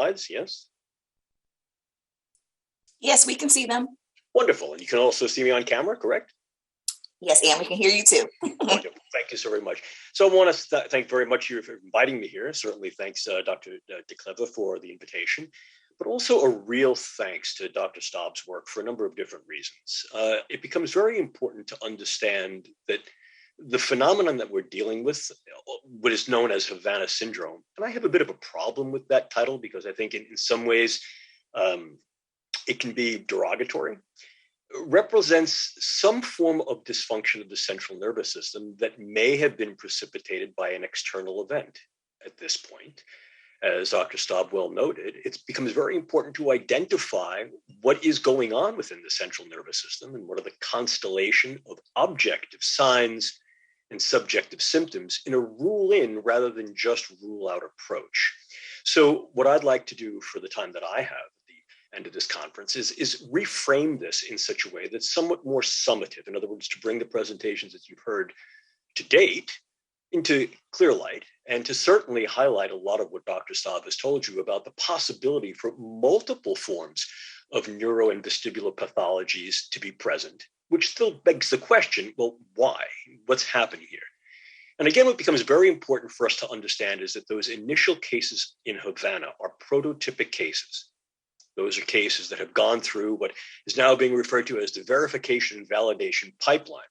slides, yes? Yes, we can see them. Wonderful. And you can also see me on camera, correct? Yes, and we can hear you too. Wonderful. Thank you so very much. So I want to thank very much you for inviting me here. Certainly thanks, Dr. De Cleva, for the invitation, but also a real thanks to Dr. Staub's work for a number of different reasons. It becomes very important to understand that the phenomenon that we're dealing with, what is known as Havana syndrome, and I have a bit of a problem with that title because I think in some ways it can be derogatory, represents some form of dysfunction of the central nervous system that may have been precipitated by an external event at this point. As Dr. Staub well noted, it becomes very important to identify what is going on within the central nervous system and what are the constellation of objective signs and subjective symptoms in a rule in rather than just rule out approach. So what I'd like to do for the time that I have at the end of this conference is reframe this in such a way that's somewhat more summative. In other words, to bring the presentations that you've heard to date into clear light and to certainly highlight a lot of what Dr. Staub has told you about the possibility for multiple forms of neuro and vestibular pathologies to be present, which still begs the question, well, why? What's happening here? And again, what becomes very important for us to understand is that those initial cases in Havana are prototypic cases. Those are cases that have gone through what is now being referred to as the verification and validation pipeline.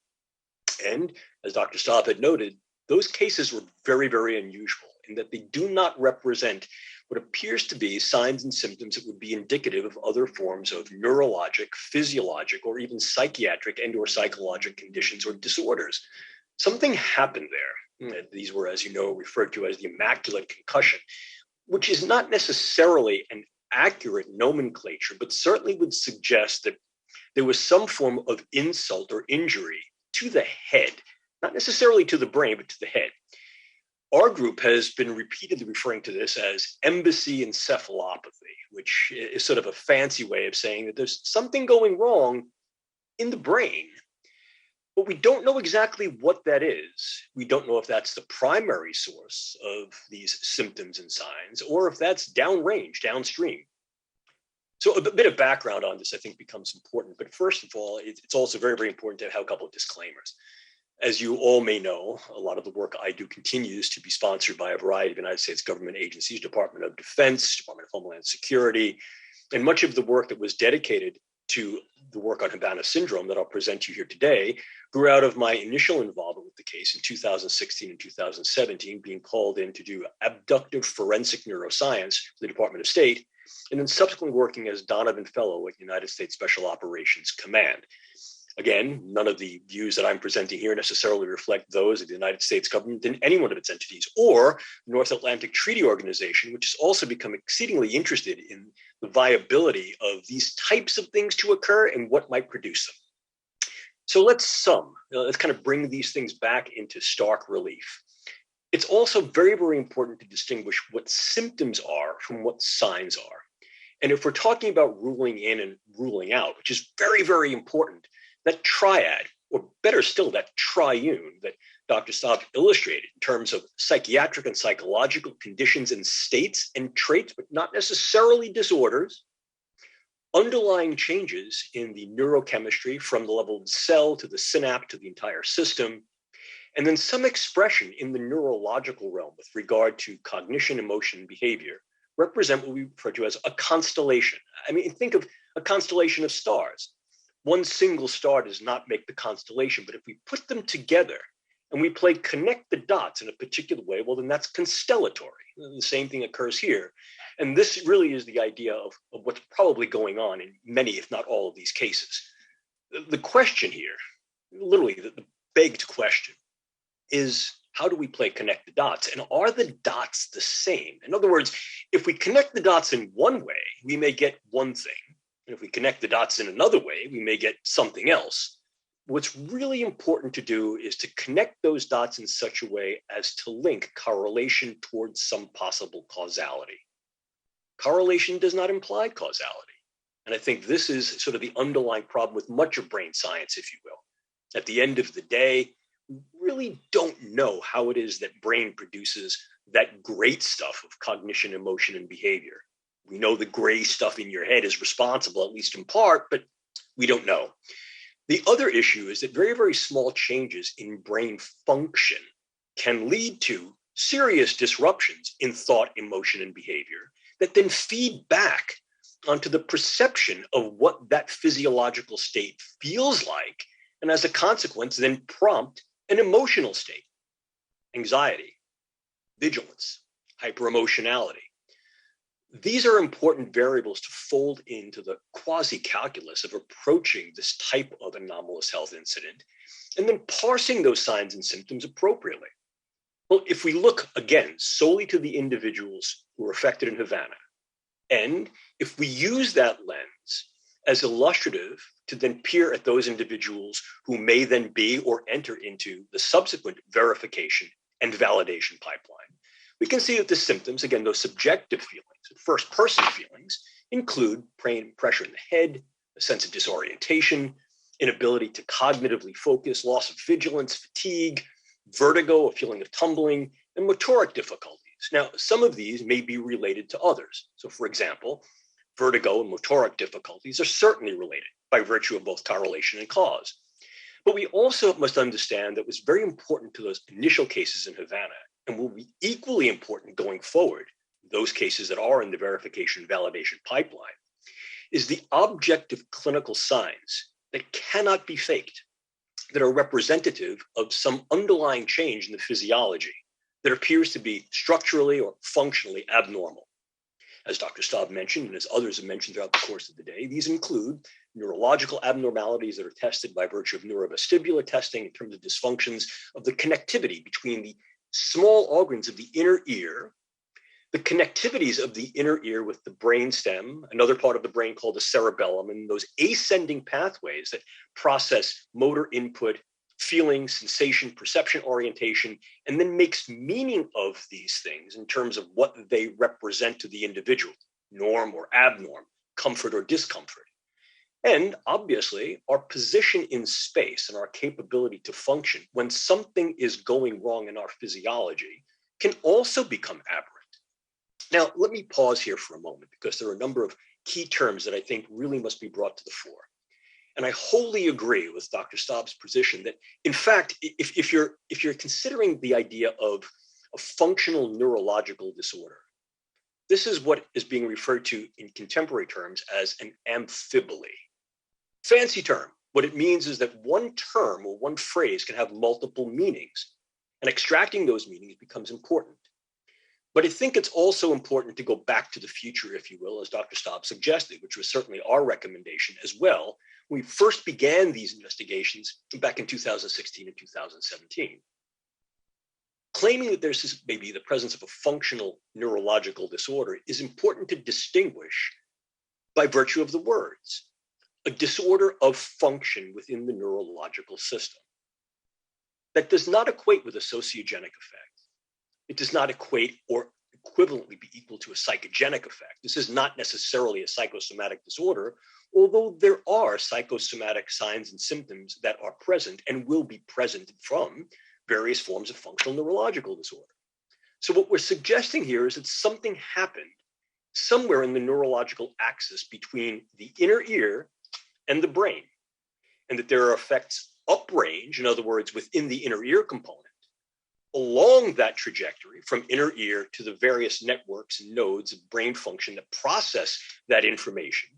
And as Dr. Staub had noted, those cases were very, very unusual in that they do not represent what appears to be signs and symptoms that would be indicative of other forms of neurologic, physiologic, or even psychiatric and or psychologic conditions or disorders. Something happened there. These were, as you know, referred to as the immaculate concussion, which is not necessarily an accurate nomenclature, but certainly would suggest that there was some form of insult or injury to the head, not necessarily to the brain, but to the head. Our group has been repeatedly referring to this as embassy encephalopathy, which is sort of a fancy way of saying that there's something going wrong in the brain, but we don't know exactly what that is. We don't know if that's the primary source of these symptoms and signs, or if that's downrange, downstream. So a bit of background on this, I think, becomes important. But first of all, it's also very, very important to have a couple of disclaimers. As you all may know, a lot of the work I do continues to be sponsored by a variety of United States government agencies, Department of Defense, Department of Homeland Security, and much of the work that was dedicated to the work on Havana syndrome that I'll present to you here today grew out of my initial involvement with the case in 2016 and 2017, being called in to do abductive forensic neuroscience for the Department of State, and then subsequently working as Donovan Fellow at United States Special Operations Command. Again, none of the views that I'm presenting here necessarily reflect those of the United States government in any one of its entities, or the North Atlantic Treaty Organization, which has also become exceedingly interested in the viability of these types of things to occur and what might produce them. So let's kind of bring these things back into stark relief. It's also very, very important to distinguish what symptoms are from what signs are. And if we're talking about ruling in and ruling out, which is very, very important, that triad, or better still, that triune that Dr. Staub illustrated in terms of psychiatric and psychological conditions and states and traits, but not necessarily disorders, underlying changes in the neurochemistry from the level of the cell to the synapse to the entire system, and then some expression in the neurological realm with regard to cognition, emotion, and behavior represent what we refer to as a constellation. I mean, think of a constellation of stars. One single star does not make the constellation, but if we put them together and we play connect the dots in a particular way, well, then that's constellatory. The same thing occurs here. And this really is the idea of what's probably going on in many, if not all of these cases. The question here, literally the begged question, is how do we play connect the dots? And are the dots the same? In other words, if we connect the dots in one way, we may get one thing. And if we connect the dots in another way, we may get something else. What's really important to do is to connect those dots in such a way as to link correlation towards some possible causality. Correlation does not imply causality. And I think this is sort of the underlying problem with much of brain science, if you will. At the end of the day, we really don't know how it is that brain produces that great stuff of cognition, emotion, and behavior. We know the gray stuff in your head is responsible, at least in part, but we don't know. The other issue is that very, very small changes in brain function can lead to serious disruptions in thought, emotion, and behavior that then feed back onto the perception of what that physiological state feels like, and as a consequence, then prompt an emotional state, anxiety, vigilance, hyperemotionality. These are important variables to fold into the quasi-calculus of approaching this type of anomalous health incident and then parsing those signs and symptoms appropriately. Well, if we look again solely to the individuals who were affected in Havana, and if we use that lens as illustrative to then peer at those individuals who may then be or enter into the subsequent verification and validation pipeline, we can see that the symptoms, again, those subjective feelings, first-person feelings, include pressure in the head, a sense of disorientation, inability to cognitively focus, loss of vigilance, fatigue, vertigo, a feeling of tumbling, and motoric difficulties. Now, some of these may be related to others. So, for example, vertigo and motoric difficulties are certainly related by virtue of both correlation and cause. But we also must understand that it was very important to those initial cases in Havana and will be equally important going forward, those cases that are in the verification validation pipeline, is the objective clinical signs that cannot be faked, that are representative of some underlying change in the physiology that appears to be structurally or functionally abnormal. As Dr. Staub mentioned, and as others have mentioned throughout the course of the day, these include neurological abnormalities that are tested by virtue of neurovestibular testing in terms of dysfunctions of the connectivity between the small organs of the inner ear, the connectivities of the inner ear with the brainstem, another part of the brain called the cerebellum, and those ascending pathways that process motor input, feeling, sensation, perception, orientation, and then makes meaning of these things in terms of what they represent to the individual, norm or abnorm, comfort or discomfort. And obviously, our position in space and our capability to function when something is going wrong in our physiology can also become aberrant. Now, let me pause here for a moment because there are a number of key terms that I think really must be brought to the fore. And I wholly agree with Dr. Staub's position that, in fact, if you're considering the idea of a functional neurological disorder, this is what is being referred to in contemporary terms as an amphiboly. Fancy term. What it means is that one term or one phrase can have multiple meanings, and extracting those meanings becomes important. But I think it's also important to go back to the future, if you will, as Dr. Staub suggested, which was certainly our recommendation as well. We first began these investigations back in 2016 and 2017. Claiming that there's maybe the presence of a functional neurological disorder is important to distinguish by virtue of the words, a disorder of function within the neurological system. That does not equate with a sociogenic effect. It does not equate or equivalently be equal to a psychogenic effect. This is not necessarily a psychosomatic disorder, although there are psychosomatic signs and symptoms that are present and will be present from various forms of functional neurological disorder. So what we're suggesting here is that something happened somewhere in the neurological axis between the inner ear and the brain, and that there are effects uprange, in other words, within the inner ear component, along that trajectory from inner ear to the various networks and nodes of brain function that process that information,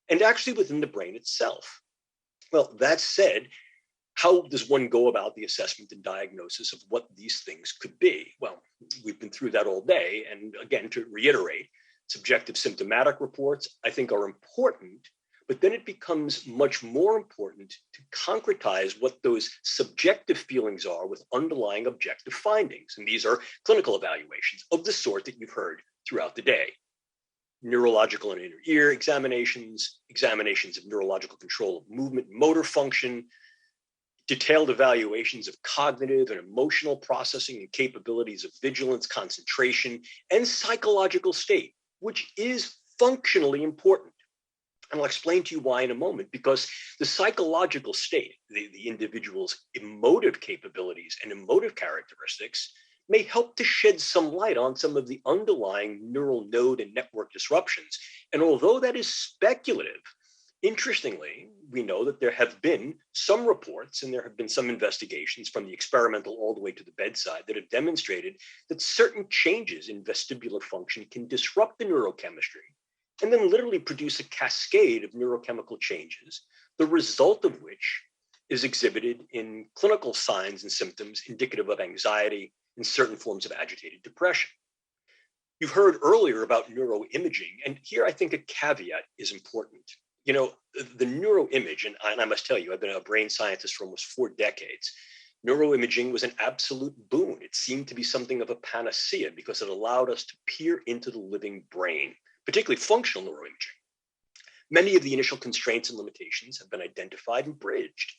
and actually within the brain itself. Well, that said, how does one go about the assessment and diagnosis of what these things could be? Well, we've been through that all day. And again, to reiterate, subjective symptomatic reports, I think, are important, but then it becomes much more important to concretize what those subjective feelings are with underlying objective findings. And these are clinical evaluations of the sort that you've heard throughout the day. Neurological and inner ear examinations, examinations of neurological control of movement, motor function, detailed evaluations of cognitive and emotional processing and capabilities of vigilance, concentration, and psychological state, which is functionally important. And I'll explain to you why in a moment, because the psychological state, the individual's emotive capabilities and emotive characteristics may help to shed some light on some of the underlying neural node and network disruptions. And although that is speculative, interestingly, we know that there have been some reports and there have been some investigations from the experimental all the way to the bedside that have demonstrated that certain changes in vestibular function can disrupt the neurochemistry and then literally produce a cascade of neurochemical changes, the result of which is exhibited in clinical signs and symptoms indicative of anxiety and certain forms of agitated depression. You heard earlier about neuroimaging, and here I think a caveat is important. You know, the neuroimage, and I must tell you, I've been a brain scientist for almost 4 decades. Neuroimaging was an absolute boon. It seemed to be something of a panacea because it allowed us to peer into the living brain, particularly functional neuroimaging. Many of the initial constraints and limitations have been identified and bridged.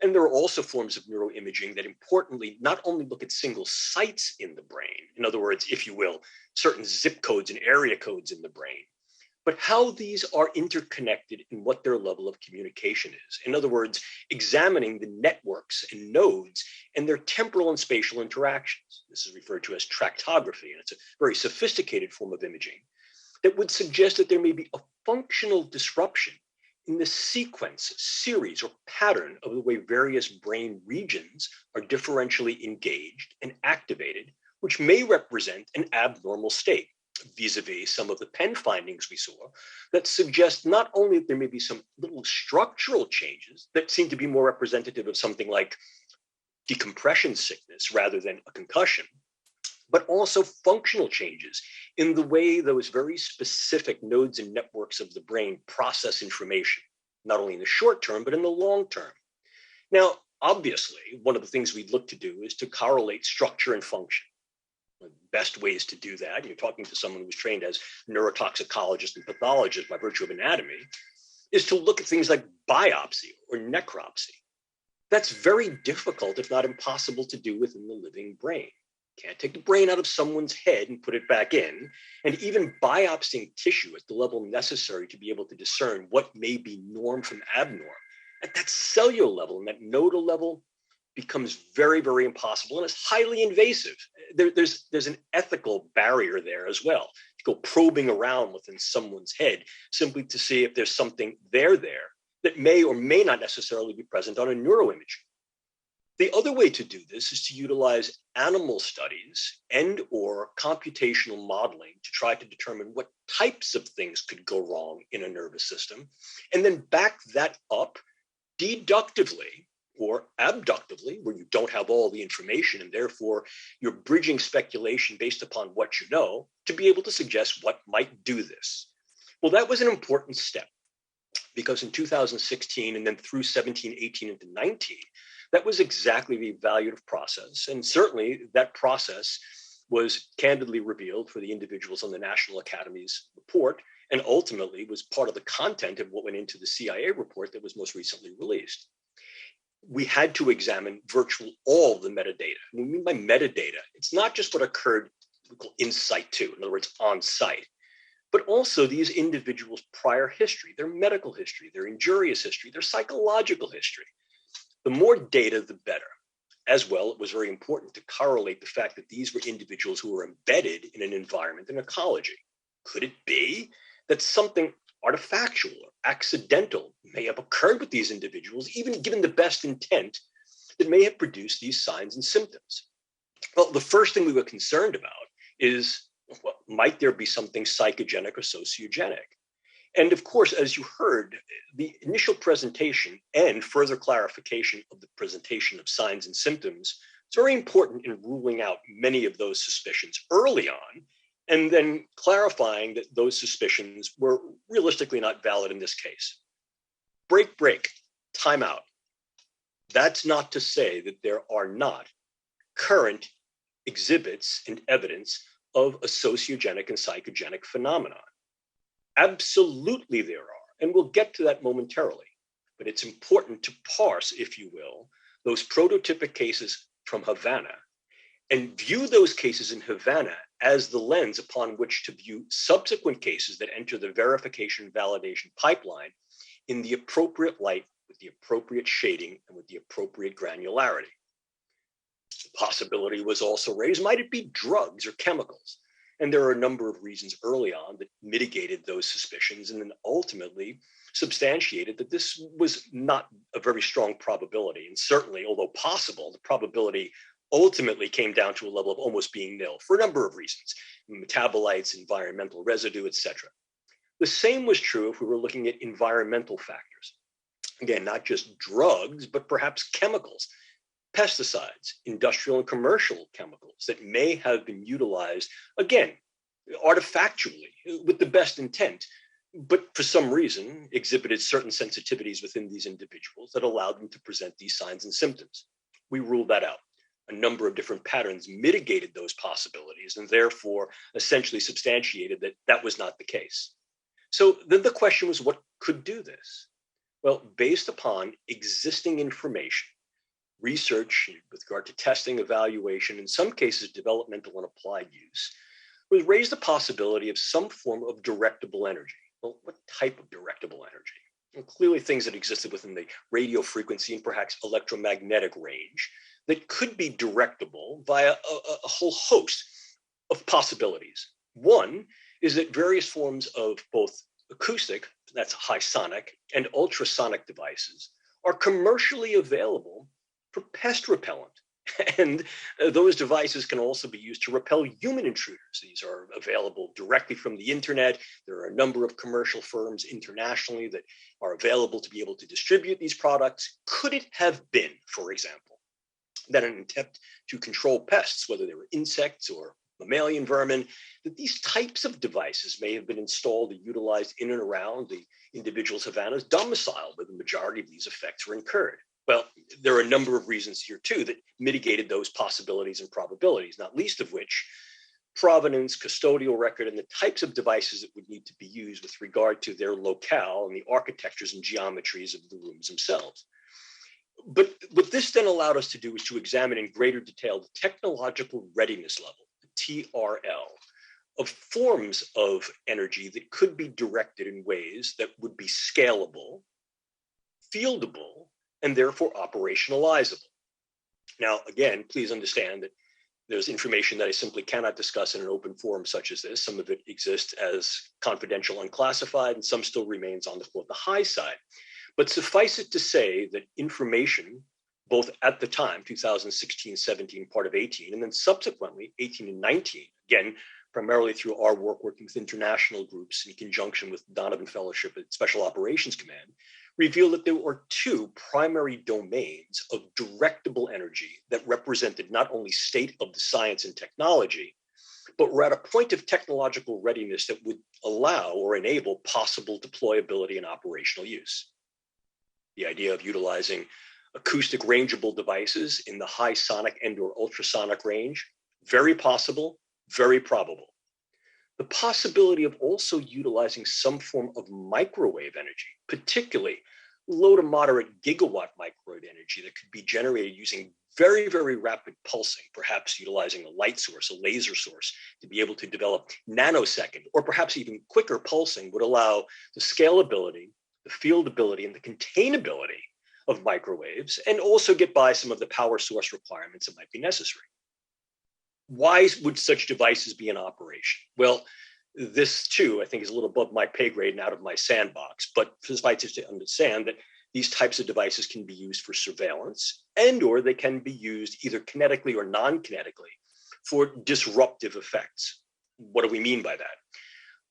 And there are also forms of neuroimaging that importantly not only look at single sites in the brain, in other words, if you will, certain zip codes and area codes in the brain, but how these are interconnected and what their level of communication is. In other words, examining the networks and nodes and their temporal and spatial interactions. This is referred to as tractography, and it's a very sophisticated form of imaging that would suggest that there may be a functional disruption in the sequence, series, or pattern of the way various brain regions are differentially engaged and activated, which may represent an abnormal state, vis-a-vis some of the Penn findings we saw that suggest not only that there may be some little structural changes that seem to be more representative of something like decompression sickness rather than a concussion, but also functional changes in the way those very specific nodes and networks of the brain process information, not only in the short term, but in the long term. Now, obviously, one of the things we'd look to do is to correlate structure and function. The best ways to do that, you're talking to someone who's trained as neurotoxicologist and pathologist by virtue of anatomy, is to look at things like biopsy or necropsy. That's very difficult, if not impossible, to do within the living brain. Can't take the brain out of someone's head and put it back in. And even biopsying tissue at the level necessary to be able to discern what may be norm from abnorm at that cellular level and that nodal level becomes very, very impossible and is highly invasive. There's an ethical barrier there as well. To go probing around within someone's head simply to see if there's something there that may or may not necessarily be present on a neuroimage. The other way to do this is to utilize animal studies and or computational modeling to try to determine what types of things could go wrong in a nervous system, and then back that up deductively or abductively, where you don't have all the information and therefore you're bridging speculation based upon what you know to be able to suggest what might do this. Well, that was an important step because in 2016 and then through 17, 18 into 19, that was exactly the evaluative process. And certainly that process was candidly revealed for the individuals on the National Academy's report, and ultimately was part of the content of what went into the CIA report that was most recently released. We had to examine virtually all the metadata. When we mean by metadata, it's not just what occurred in situ, in other words, on site, but also these individuals' prior history, their medical history, their injurious history, their psychological history. The more data, the better. As well, it was very important to correlate the fact that these were individuals who were embedded in an environment, an ecology. Could it be that something artifactual or accidental may have occurred with these individuals, even given the best intent, that may have produced these signs and symptoms? Well, the first thing we were concerned about is, well, might there be something psychogenic or sociogenic? And of course, as you heard, the initial presentation and further clarification of the presentation of signs and symptoms is very important in ruling out many of those suspicions early on, and then clarifying that those suspicions were realistically not valid in this case. Break, time out. That's not to say that there are not current exhibits and evidence of a sociogenic and psychogenic phenomenon. Absolutely there are, and we'll get to that momentarily. But it's important to parse, if you will, those prototypic cases from Havana and view those cases in Havana as the lens upon which to view subsequent cases that enter the verification and validation pipeline in the appropriate light, with the appropriate shading, and with the appropriate granularity. possibility was also raised. Might it be drugs or chemicals? And there are a number of reasons early on that mitigated those suspicions and then ultimately substantiated that this was not a very strong probability. And certainly, although possible, the probability ultimately came down to a level of almost being nil for a number of reasons: metabolites, environmental residue, etc. The same was true if we were looking at environmental factors. Again, not just drugs, but perhaps chemicals, pesticides, industrial and commercial chemicals that may have been utilized, again, artifactually, with the best intent, but for some reason exhibited certain sensitivities within these individuals that allowed them to present these signs and symptoms. We ruled that out. A number of different patterns mitigated those possibilities and therefore essentially substantiated that that was not the case. So then the question was, what could do this? Well, based upon existing information, research with regard to testing, evaluation, in some cases developmental and applied use, was raised the possibility of some form of directable energy. Well, what type of directable energy? Well, clearly things that existed within the radio frequency and perhaps electromagnetic range that could be directable via a whole host of possibilities. One is that various forms of both acoustic, that's high sonic, and ultrasonic devices are commercially available for pest repellent. And those devices can also be used to repel human intruders. These are available directly from the internet. There are a number of commercial firms internationally that are available to be able to distribute these products. Could it have been, for example, that an attempt to control pests, whether they were insects or mammalian vermin, that these types of devices may have been installed and utilized in and around the individual's Havana's domicile, where the majority of these effects were incurred? Well, there are a number of reasons here, too, that mitigated those possibilities and probabilities, not least of which provenance, custodial record, and the types of devices that would need to be used with regard to their locale and the architectures and geometries of the rooms themselves. But what this then allowed us to do is to examine in greater detail the technological readiness level, the TRL, of forms of energy that could be directed in ways that would be scalable, fieldable, and therefore operationalizable. Now, again, please understand that there's information that I simply cannot discuss in an open forum such as this. Some of it exists as confidential, unclassified, and some still remains on the high side. But suffice it to say that information, both at the time, 2016, 17, part of 18, and then subsequently 18 and 19, again, primarily through our working with international groups in conjunction with Donovan Fellowship at Special Operations Command, revealed that there were two primary domains of directable energy that represented not only state of the science and technology, but were at a point of technological readiness that would allow or enable possible deployability and operational use. The idea of utilizing acoustic rangeable devices in the high sonic and or ultrasonic range, very possible, very probable. The possibility of also utilizing some form of microwave energy, particularly low to moderate gigawatt microwave energy that could be generated using very, very rapid pulsing, perhaps utilizing a light source, a laser source, to be able to develop nanosecond or perhaps even quicker pulsing, would allow the scalability, the fieldability, and the containability of microwaves, and also get by some of the power source requirements that might be necessary. Why would such devices be in operation? Well, this too, I think, is a little above my pay grade and out of my sandbox, but suffice it to understand that these types of devices can be used for surveillance and or they can be used either kinetically or non-kinetically for disruptive effects. What do we mean by that?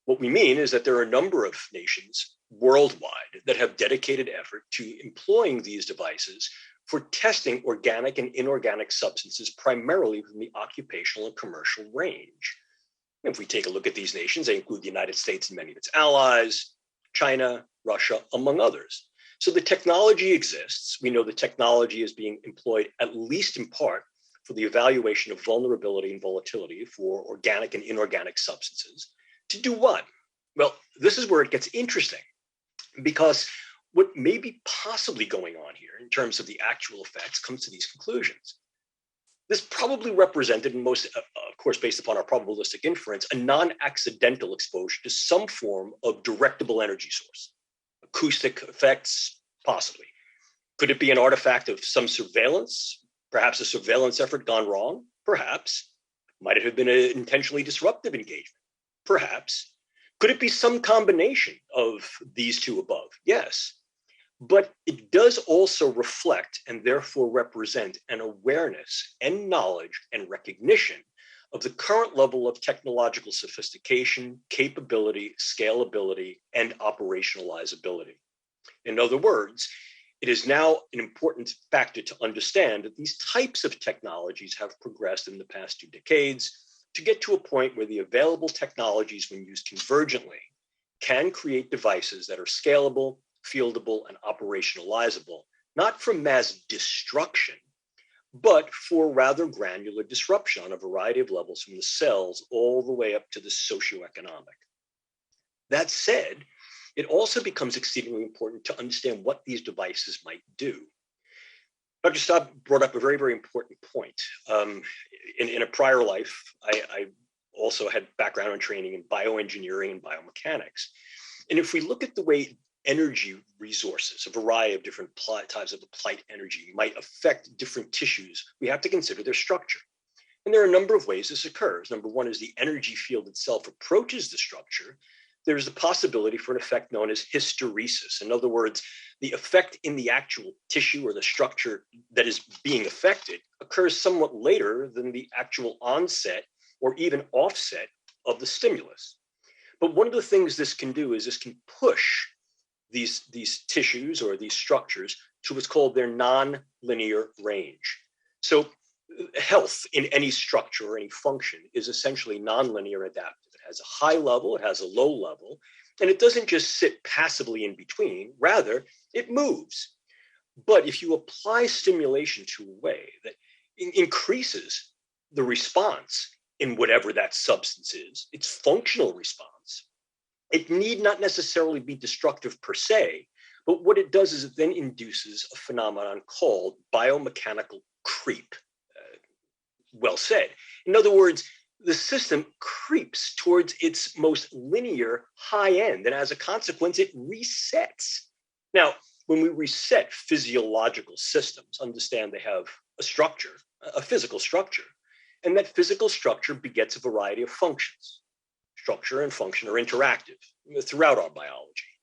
What we mean is that there are a number of nations worldwide that have dedicated effort to employing these devices for testing organic and inorganic substances, primarily from the occupational and commercial range. If we take a look at these nations, they include the United States and many of its allies, China, Russia, among others. So the technology exists. We know the technology is being employed at least in part for the evaluation of vulnerability and volatility for organic and inorganic substances. To do what? Well, this is where it gets interesting, because what may be possibly going on here in terms of the actual effects comes to these conclusions. This probably represented, and most, of course, based upon our probabilistic inference, a non-accidental exposure to some form of directable energy source. Acoustic effects, possibly. Could it be an artifact of some surveillance? Perhaps a surveillance effort gone wrong? Perhaps. Might it have been an intentionally disruptive engagement? Perhaps. Could it be some combination of these two above? Yes. But it does also reflect and therefore represent an awareness and knowledge and recognition of the current level of technological sophistication, capability, scalability, and operationalizability. In other words, it is now an important factor to understand that these types of technologies have progressed in the past 2 decades to get to a point where the available technologies, when used convergently, can create devices that are scalable, fieldable, and operationalizable, not for mass destruction, but for rather granular disruption on a variety of levels from the cells all the way up to the socioeconomic. That said, it also becomes exceedingly important to understand what these devices might do. Dr. Staub brought up a very, very important point. In a prior life, I also had background and training in bioengineering and biomechanics. And if we look at the way energy resources, a variety of different types of applied energy, might affect different tissues, we have to consider their structure. And there are a number of ways this occurs. Number one is the energy field itself approaches the structure. There's the possibility for an effect known as hysteresis. In other words, the effect in the actual tissue or the structure that is being affected occurs somewhat later than the actual onset or even offset of the stimulus. But one of the things this can do is this can push these tissues or these structures to what's called their non-linear range. So health in any structure or any function is essentially non-linear adaptive. It has a high level, it has a low level, and it doesn't just sit passively in between, rather it moves. But if you apply stimulation to a way that increases the response in whatever that substance is, its functional response, it need not necessarily be destructive per se, but what it does is it then induces a phenomenon called biomechanical creep. Well said. In other words, the system creeps towards its most linear high end, and as a consequence, it resets. Now, when we reset physiological systems, understand they have a structure, a physical structure, and that physical structure begets a variety of functions. Structure and function are interactive throughout our biology.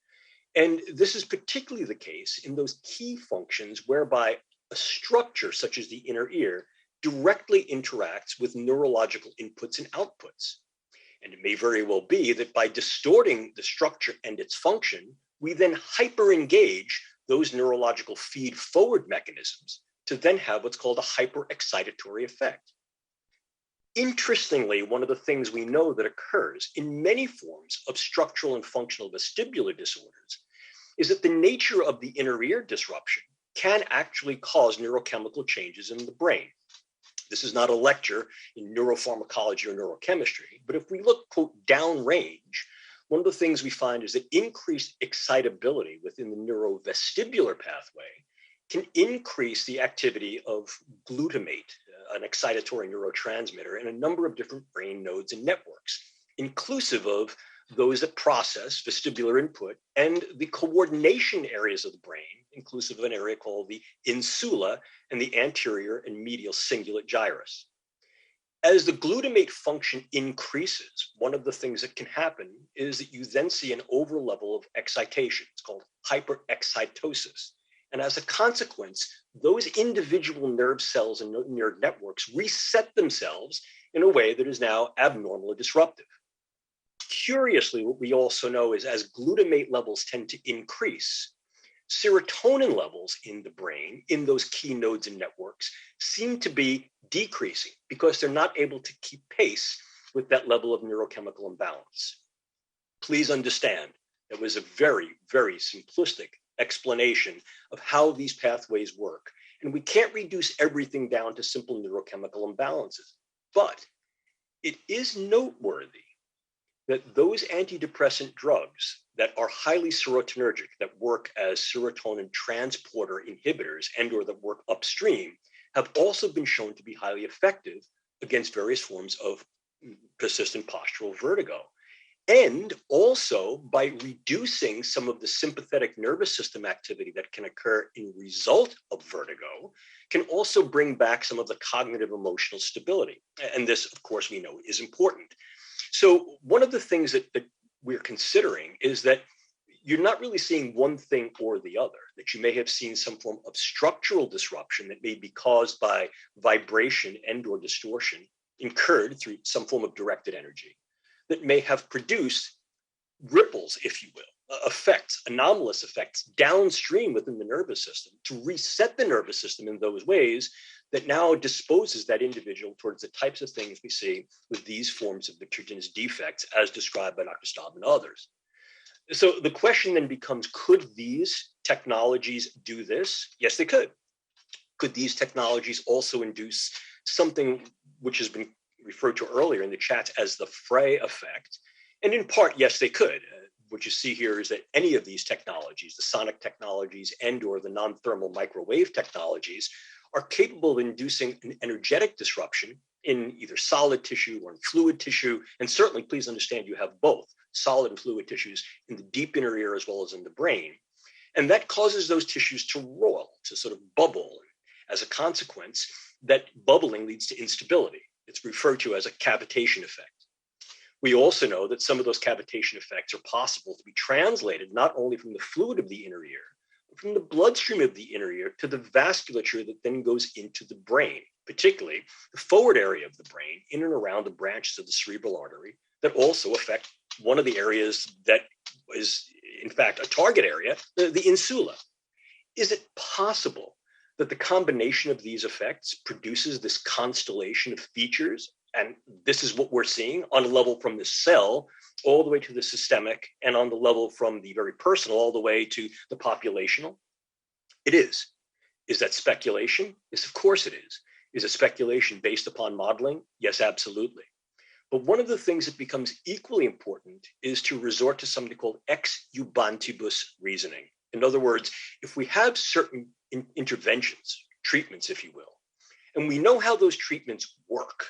And this is particularly the case in those key functions whereby a structure such as the inner ear directly interacts with neurological inputs and outputs. And it may very well be that by distorting the structure and its function, we then hyper-engage those neurological feed-forward mechanisms to then have what's called a hyper-excitatory effect. Interestingly, one of the things we know that occurs in many forms of structural and functional vestibular disorders is that the nature of the inner ear disruption can actually cause neurochemical changes in the brain. This is not a lecture in neuropharmacology or neurochemistry, but if we look, quote, downrange, one of the things we find is that increased excitability within the neurovestibular pathway can increase the activity of glutamate, an excitatory neurotransmitter, in a number of different brain nodes and networks, inclusive of those that process vestibular input and the coordination areas of the brain, inclusive of an area called the insula and the anterior and medial cingulate gyrus. As the glutamate function increases, one of the things that can happen is that you then see an overlevel of excitation. It's called hyperexcitosis. And as a consequence, those individual nerve cells and nerve networks reset themselves in a way that is now abnormally disruptive. Curiously, what we also know is as glutamate levels tend to increase, serotonin levels in the brain, in those key nodes and networks, seem to be decreasing because they're not able to keep pace with that level of neurochemical imbalance. Please understand, it was a very, very simplistic explanation of how these pathways work. And we can't reduce everything down to simple neurochemical imbalances. But it is noteworthy that those antidepressant drugs that are highly serotonergic, that work as serotonin transporter inhibitors and or that work upstream, have also been shown to be highly effective against various forms of persistent postural vertigo. and also by reducing some of the sympathetic nervous system activity that can occur in result of vertigo, can also bring back some of the cognitive emotional stability. And this, of course, we know is important. So one of the things that we're considering is that you're not really seeing one thing or the other, that you may have seen some form of structural disruption that may be caused by vibration and or distortion incurred through some form of directed energy that may have produced ripples, if you will, effects, anomalous effects downstream within the nervous system to reset the nervous system in those ways that now disposes that individual towards the types of things we see with these forms of vertiginous defects as described by Dr. Staub and others. So the question then becomes, could these technologies do this? Yes, they could. Could these technologies also induce something which has been referred to earlier in the chat as the Frey effect? And in part, yes, they could. What you see here is that any of these technologies, the sonic technologies and or the non-thermal microwave technologies, are capable of inducing an energetic disruption in either solid tissue or in fluid tissue. And certainly, please understand, you have both solid and fluid tissues in the deep inner ear as well as in the brain. And that causes those tissues to roil, to sort of bubble. As a consequence, that bubbling leads to instability. It's referred to as a cavitation effect. We also know that some of those cavitation effects are possible to be translated not only from the fluid of the inner ear, but from the bloodstream of the inner ear to the vasculature that then goes into the brain, particularly the forward area of the brain, in and around the branches of the cerebral artery that also affect one of the areas that is, in fact, a target area, the insula. Is it possible that the combination of these effects produces this constellation of features? And this is what we're seeing on a level from the cell all the way to the systemic, and on the level from the very personal all the way to the populational. It is. Is that speculation? Yes, of course it is. Is it speculation based upon modeling? Yes, absolutely. But one of the things that becomes equally important is to resort to something called ex ubantibus reasoning. In other words, if we have certain interventions, treatments, if you will, and we know how those treatments work,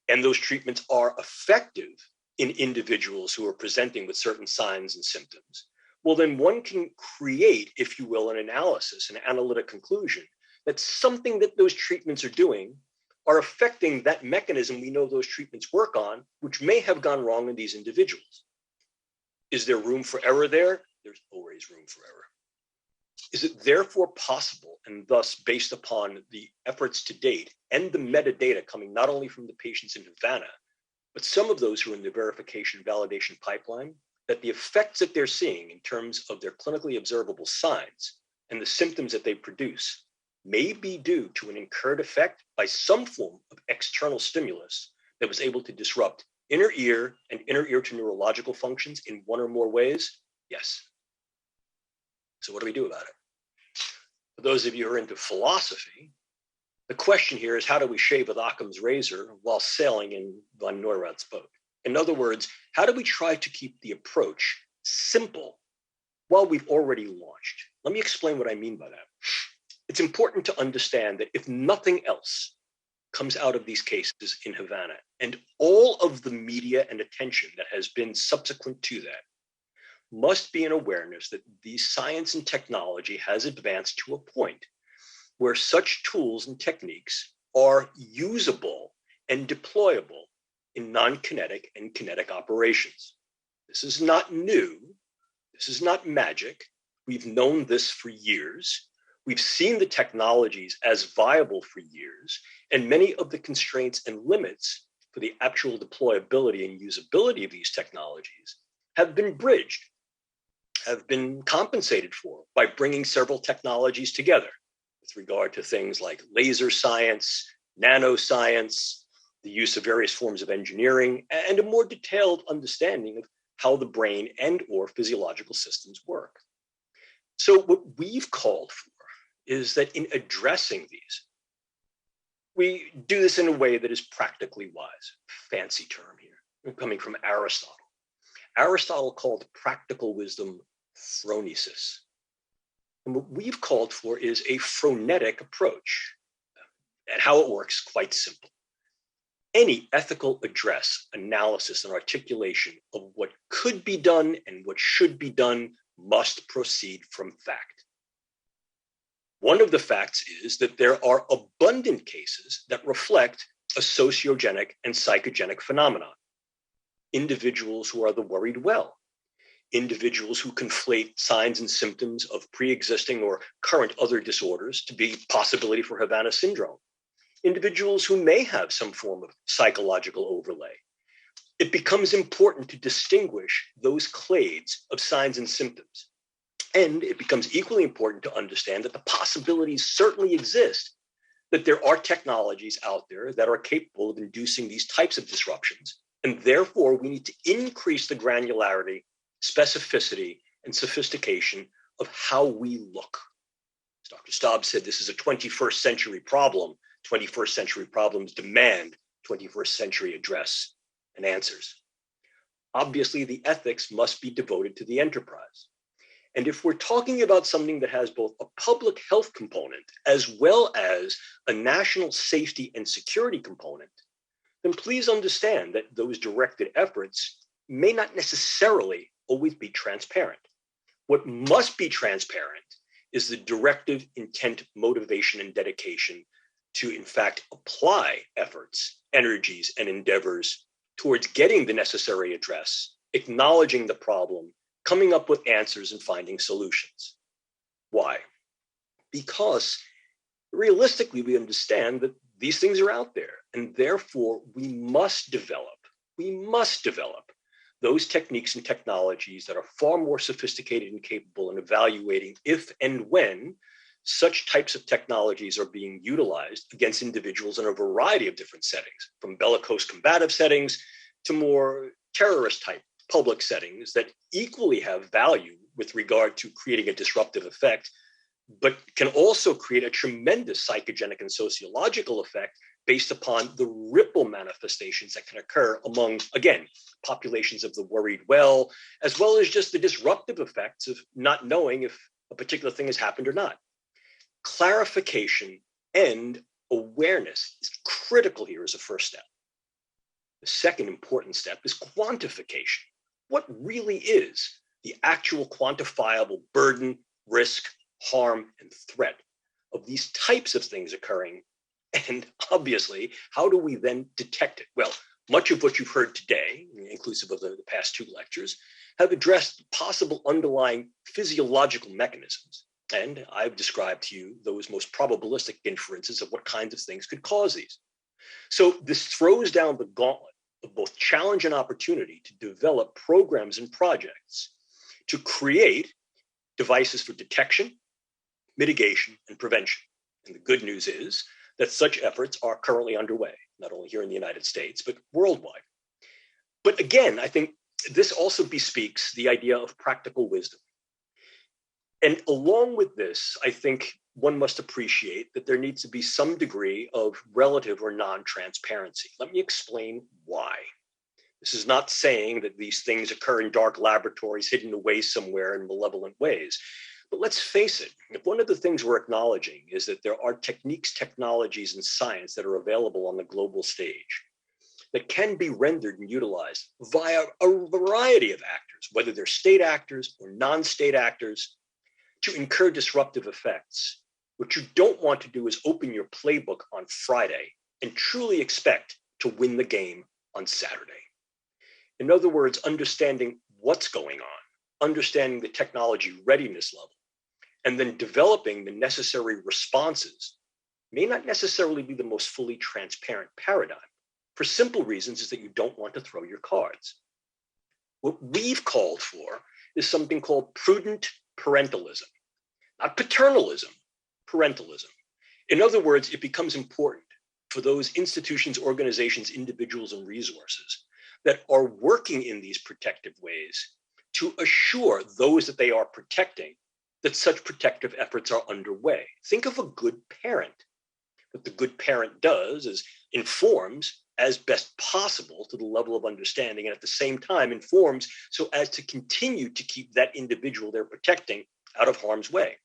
and those treatments are effective in individuals who are presenting with certain signs and symptoms, well, then one can create, if you will, an analysis, an analytic conclusion that something that those treatments are doing are affecting that mechanism we know those treatments work on, which may have gone wrong in these individuals. Is there room for error there? There's always room for error. Is it therefore possible, and thus based upon the efforts to date and the metadata coming not only from the patients in Havana, but some of those who are in the verification and validation pipeline, that the effects that they're seeing in terms of their clinically observable signs and the symptoms that they produce may be due to an incurred effect by some form of external stimulus that was able to disrupt inner ear and inner ear to neurological functions in one or more ways? Yes. So what do we do about it? For those of you who are into philosophy, the question here is, how do we shave with Occam's razor while sailing in von Neurath's boat? In other words, how do we try to keep the approach simple while we've already launched? Let me explain what I mean by that. It's important to understand that if nothing else comes out of these cases in Havana and all of the media and attention that has been subsequent to that, must be an awareness that the science and technology has advanced to a point where such tools and techniques are usable and deployable in non-kinetic and kinetic operations. This is not new. This is not magic. We've known this for years. We've seen the technologies as viable for years, and many of the constraints and limits for the actual deployability and usability of these technologies have been bridged, have been compensated for by bringing several technologies together with regard to things like laser science, nanoscience, the use of various forms of engineering, and a more detailed understanding of how the brain and or physiological systems work. So what we've called for is that in addressing these, we do this in a way that is practically wise. Fancy term here, coming from Aristotle. Aristotle called practical wisdom phronesis. And what we've called for is a phronetic approach. And how it works is quite simple. any ethical address, analysis, and articulation of what could be done and what should be done must proceed from fact. One of the facts is that there are abundant cases that reflect a sociogenic and psychogenic phenomenon. Individuals who are the worried well, individuals who conflate signs and symptoms of pre-existing or current other disorders to be possibility for Havana syndrome, individuals who may have some form of psychological overlay. It becomes important to distinguish those clades of signs and symptoms. And it becomes equally important to understand that the possibilities certainly exist, that there are technologies out there that are capable of inducing these types of disruptions. And therefore, we need to increase the granularity, specificity, and sophistication of how we look. As Dr. Staub said, this is a 21st century problem. 21st century problems demand 21st century address and answers. Obviously, the ethics must be devoted to the enterprise. And if we're talking about something that has both a public health component as well as a national safety and security component, then please understand that those directed efforts may not necessarily always be transparent. What must be transparent is the directive, intent, motivation, and dedication to, in fact, apply efforts, energies, and endeavors towards getting the necessary address, acknowledging the problem, coming up with answers, and finding solutions. Why? Because realistically, we understand that these things are out there, and therefore we must develop those techniques and technologies that are far more sophisticated and capable in evaluating if and when such types of technologies are being utilized against individuals in a variety of different settings, from bellicose combative settings to more terrorist type public settings that equally have value with regard to creating a disruptive effect, but can also create a tremendous psychogenic and sociological effect based upon the ripple manifestations that can occur among, again, populations of the worried well as just the disruptive effects of not knowing if a particular thing has happened or not. Clarification and awareness is critical here as a first step. The second important step is quantification. What really is the actual quantifiable burden, risk, harm, and threat of these types of things occurring? And obviously, how do we then detect it? Well, much of what you've heard today, inclusive of the past two lectures, have addressed possible underlying physiological mechanisms. And I've described to you those most probabilistic inferences of what kinds of things could cause these. So this throws down the gauntlet of both challenge and opportunity to develop programs and projects to create devices for detection, mitigation, and prevention. And the good news is that such efforts are currently underway, not only here in the United States, but worldwide. But again, I think this also bespeaks the idea of practical wisdom. And along with this, I think one must appreciate that there needs to be some degree of relative or non-transparency. Let me explain why. This is not saying that these things occur in dark laboratories hidden away somewhere in malevolent ways. But let's face it, if one of the things we're acknowledging is that there are techniques, technologies, and science that are available on the global stage that can be rendered and utilized via a variety of actors, whether they're state actors or non-state actors, to incur disruptive effects. What you don't want to do is open your playbook on Friday and truly expect to win the game on Saturday. In other words, understanding what's going on, understanding the technology readiness level, and then developing the necessary responses may not necessarily be the most fully transparent paradigm. For simple reasons is that you don't want to throw your cards. What we've called for is something called prudent parentalism, not paternalism, parentalism. In other words, it becomes important for those institutions, organizations, individuals, and resources that are working in these protective ways to assure those that they are protecting that such protective efforts are underway. Think of a good parent. What the good parent does is informs as best possible to the level of understanding, and at the same time informs so as to continue to keep that individual they're protecting out of harm's way.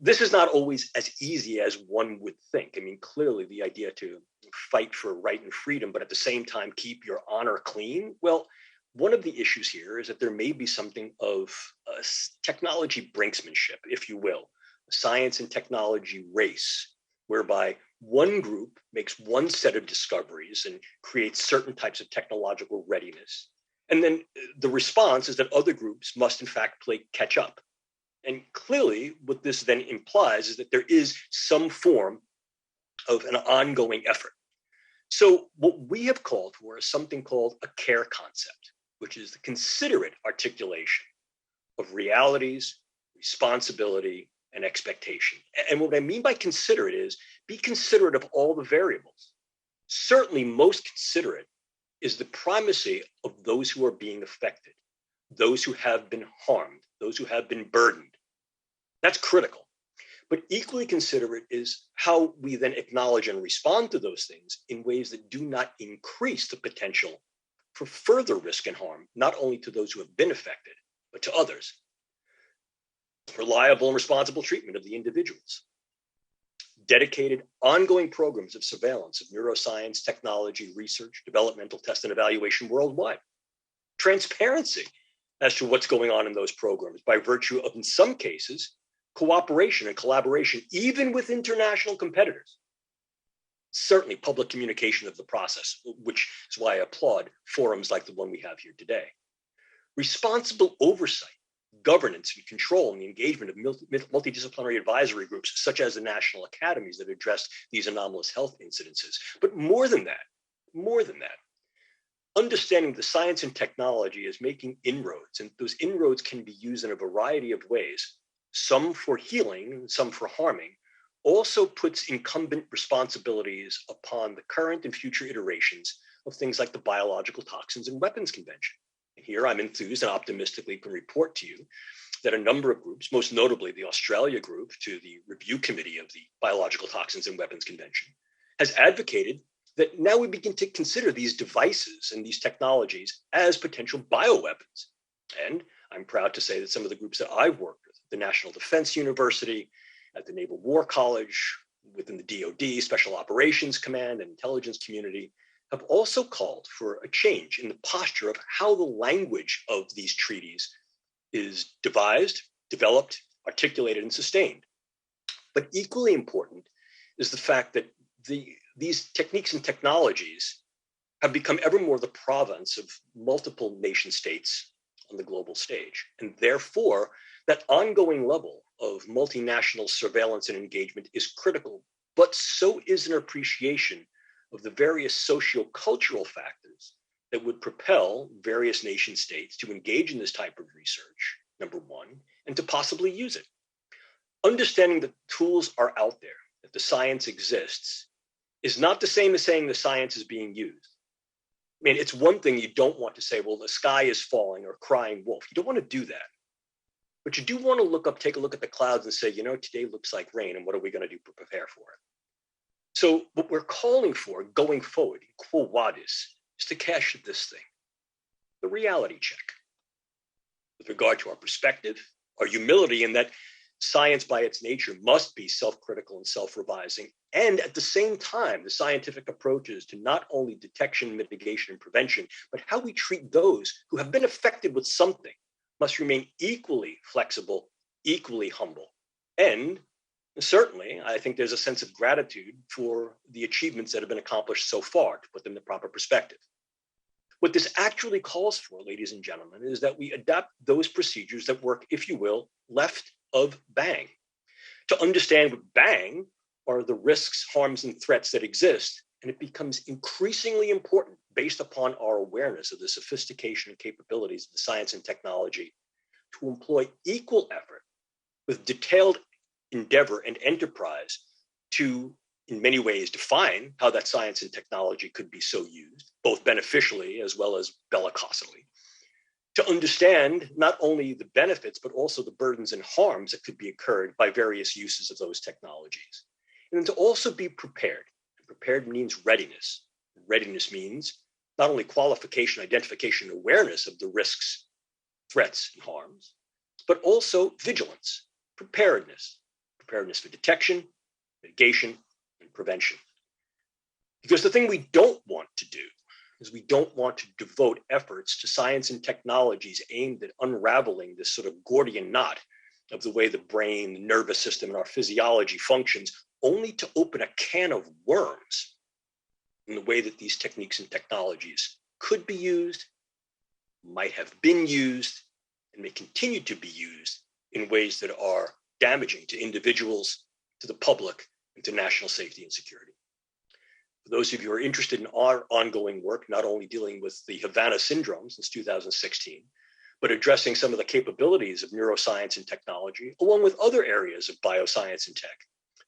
this is not always as easy as one would think. I mean, clearly the idea to fight for right and freedom, but at the same time keep your honor clean. Well, one of the issues here is that there may be something of a technology brinksmanship, if you will, a science and technology race, whereby one group makes one set of discoveries and creates certain types of technological readiness. And then the response is that other groups must, in fact, play catch up. And clearly, what this then implies is that there is some form of an ongoing effort. So what we have called for is something called a care concept, which is the considerate articulation of realities, responsibility, and expectation. And what I mean by considerate is be considerate of all the variables. Certainly most considerate is the primacy of those who are being affected, those who have been harmed, those who have been burdened. That's critical. But equally considerate is how we then acknowledge and respond to those things in ways that do not increase the potential for further risk and harm, not only to those who have been affected, but to others. Reliable and responsible treatment of the individuals. Dedicated, ongoing programs of surveillance of neuroscience, technology, research, developmental test and evaluation worldwide. Transparency as to what's going on in those programs by virtue of, in some cases, cooperation and collaboration, even with international competitors. Certainly public communication of the process, which is why I applaud forums like the one we have here today. Responsible oversight, governance and control, and the engagement of multidisciplinary advisory groups, such as the national academies that address these anomalous health incidences. But more than that, understanding the science and technology is making inroads, and those inroads can be used in a variety of ways, some for healing, some for harming, also puts incumbent responsibilities upon the current and future iterations of things like the Biological Toxins and Weapons Convention. And here I'm enthused and optimistically can report to you that a number of groups, most notably the Australia group to the review committee of the Biological Toxins and Weapons Convention, has advocated that now we begin to consider these devices and these technologies as potential bioweapons. And I'm proud to say that some of the groups that I've worked with, the National Defense University, at the Naval War College, within the DoD, Special Operations Command, and intelligence community, have also called for a change in the posture of how the language of these treaties is devised, developed, articulated, and sustained. But equally important is the fact that these techniques and technologies have become ever more the province of multiple nation states on the global stage. And therefore, that ongoing level of multinational surveillance and engagement is critical, but so is an appreciation of the various socio-cultural factors that would propel various nation states to engage in this type of research, number one, and to possibly use it. Understanding that tools are out there, that the science exists, is not the same as saying the science is being used. I mean, it's one thing you don't want to say, well, the sky is falling or crying wolf. You don't want to do that. But you do want to take a look at the clouds and say, you know, today looks like rain, and what are we going to do to prepare for it? So what we're calling for going forward, quo vadis, is to cash this thing, the reality check, with regard to our perspective, our humility in that science by its nature must be self-critical and self-revising. And at the same time, the scientific approaches to not only detection, mitigation, and prevention, but how we treat those who have been affected with something must remain equally flexible, equally humble. And certainly, I think there's a sense of gratitude for the achievements that have been accomplished so far, to put them in the proper perspective. What this actually calls for, ladies and gentlemen, is that we adapt those procedures that work, if you will, left of bang. To understand what bang are the risks, harms, and threats that exist, and it becomes increasingly important based upon our awareness of the sophistication and capabilities of the science and technology to employ equal effort with detailed endeavor and enterprise to, in many ways, define how that science and technology could be so used, both beneficially as well as bellicosely, to understand not only the benefits, but also the burdens and harms that could be incurred by various uses of those technologies. And then to also be prepared. Prepared means readiness. Readiness means not only qualification, identification, and awareness of the risks, threats, and harms, but also vigilance, preparedness preparedness for detection, mitigation, and prevention. Because the thing we don't want to do is we don't want to devote efforts to science and technologies aimed at unraveling this sort of Gordian knot of the way the brain, the nervous system, and our physiology functions, only to open a can of worms in the way that these techniques and technologies could be used, might have been used, and may continue to be used in ways that are damaging to individuals, to the public, and to national safety and security. For those of you who are interested in our ongoing work, not only dealing with the Havana syndrome since 2016, but addressing some of the capabilities of neuroscience and technology, along with other areas of bioscience and tech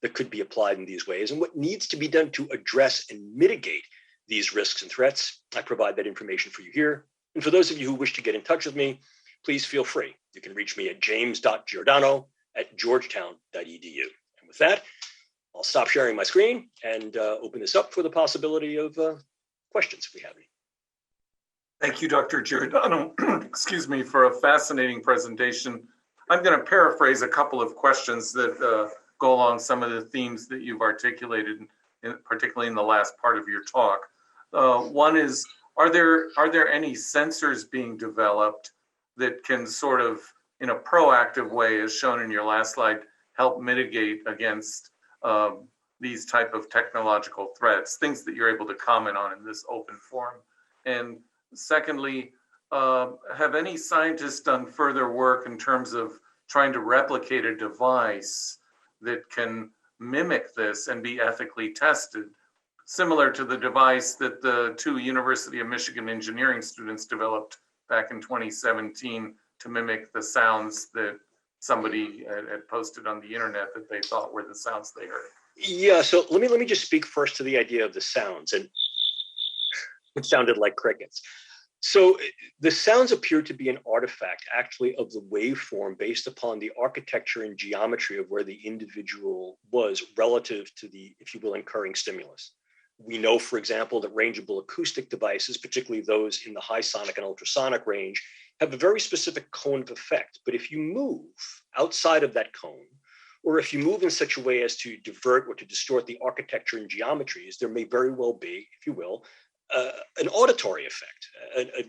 that could be applied in these ways, and what needs to be done to address and mitigate these risks and threats, I provide that information for you here. And for those of you who wish to get in touch with me, please feel free. You can reach me at james.giordano@georgetown.edu. And with that, I'll stop sharing my screen and open this up for the possibility of questions if we have any. Thank you, Dr. Giordano, excuse me, for a fascinating presentation. I'm going to paraphrase a couple of questions that go along some of the themes that you've articulated, particularly in the last part of your talk. One is, are there any sensors being developed that can sort of, in a proactive way, as shown in your last slide, help mitigate against these type of technological threats, things that you're able to comment on in this open forum? And secondly, have any scientists done further work in terms of trying to replicate a device that can mimic this and be ethically tested, similar to the device that the two University of Michigan engineering students developed back in 2017 to mimic the sounds that somebody had posted on the internet that they thought were the sounds they heard? Yeah, so let me just speak first to the idea of the sounds, and it sounded like crickets. So the sounds appear to be an artifact actually of the waveform based upon the architecture and geometry of where the individual was relative to the, if you will, incurring stimulus. We know, for example, that rangeable acoustic devices, particularly those in the high sonic and ultrasonic range, have a very specific cone of effect. But if you move outside of that cone, or if you move in such a way as to divert or to distort the architecture and geometries, there may very well be, if you will, an auditory effect, a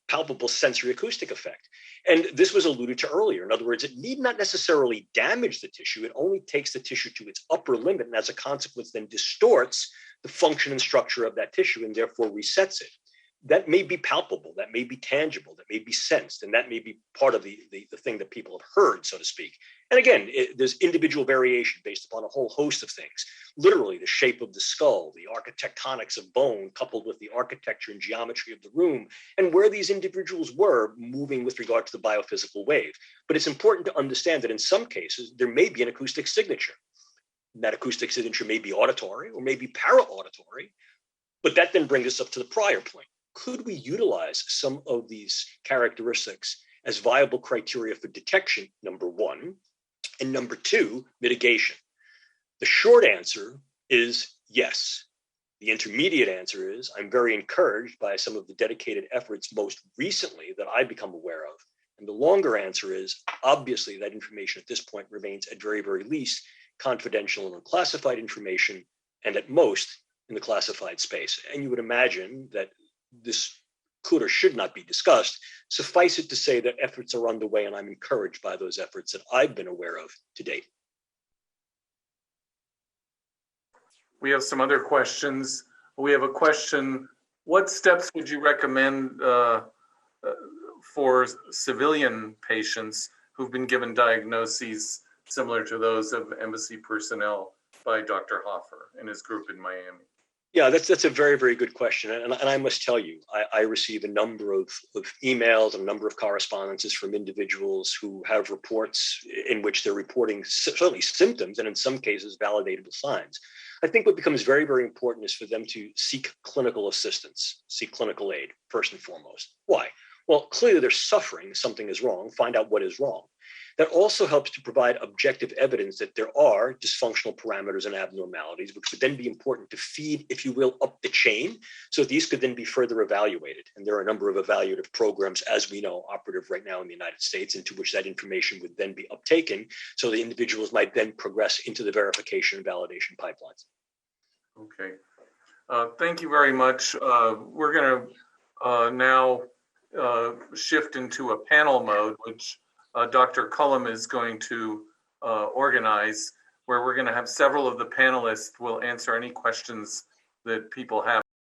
palpable sensory acoustic effect. And this was alluded to earlier. In other words, it need not necessarily damage the tissue. It only takes the tissue to its upper limit, and as a consequence, then distorts the function and structure of that tissue and therefore resets it. That may be palpable, that may be tangible, that may be sensed, and that may be part of the thing that people have heard, so to speak. And again, there's individual variation based upon a whole host of things. Literally, the shape of the skull, the architectonics of bone, coupled with the architecture and geometry of the room, and where these individuals were moving with regard to the biophysical wave. But it's important to understand that in some cases, there may be an acoustic signature. That acoustic signature may be auditory or may be para-auditory, but that then brings us up to the prior point. Could we utilize some of these characteristics as viable criteria for detection, number one, and number two, mitigation? The short answer is yes. The intermediate answer is I'm very encouraged by some of the dedicated efforts most recently that I've become aware of. And the longer answer is obviously that information at this point remains at very, very least confidential and unclassified information, and at most in the classified space. And you would imagine that this could or should not be discussed. Suffice it to say that efforts are underway, and I'm encouraged by those efforts that I've been aware of to date. We have some other questions. We have a question: what steps would you recommend for civilian patients who've been given diagnoses similar to those of embassy personnel by Dr. Hoffer and his group in Miami? Yeah, that's a very, very good question. And I must tell you, I receive a number of emails and a number of correspondences from individuals who have reports in which they're reporting certainly symptoms and in some cases validatable signs. I think what becomes very, very important is for them to seek clinical assistance, seek clinical aid, first and foremost. Why? Well, clearly they're suffering, something is wrong, find out what is wrong. That also helps to provide objective evidence that there are dysfunctional parameters and abnormalities, which would then be important to feed, if you will, up the chain. So these could then be further evaluated. And there are a number of evaluative programs, as we know, operative right now in the United States, into which that information would then be uptaken. So the individuals might then progress into the verification and validation pipelines. Okay. Thank you very much. We're going to now shift into a panel mode, which Dr. Cullum is going to organize, where we're going to have several of the panelists will answer any questions that people have.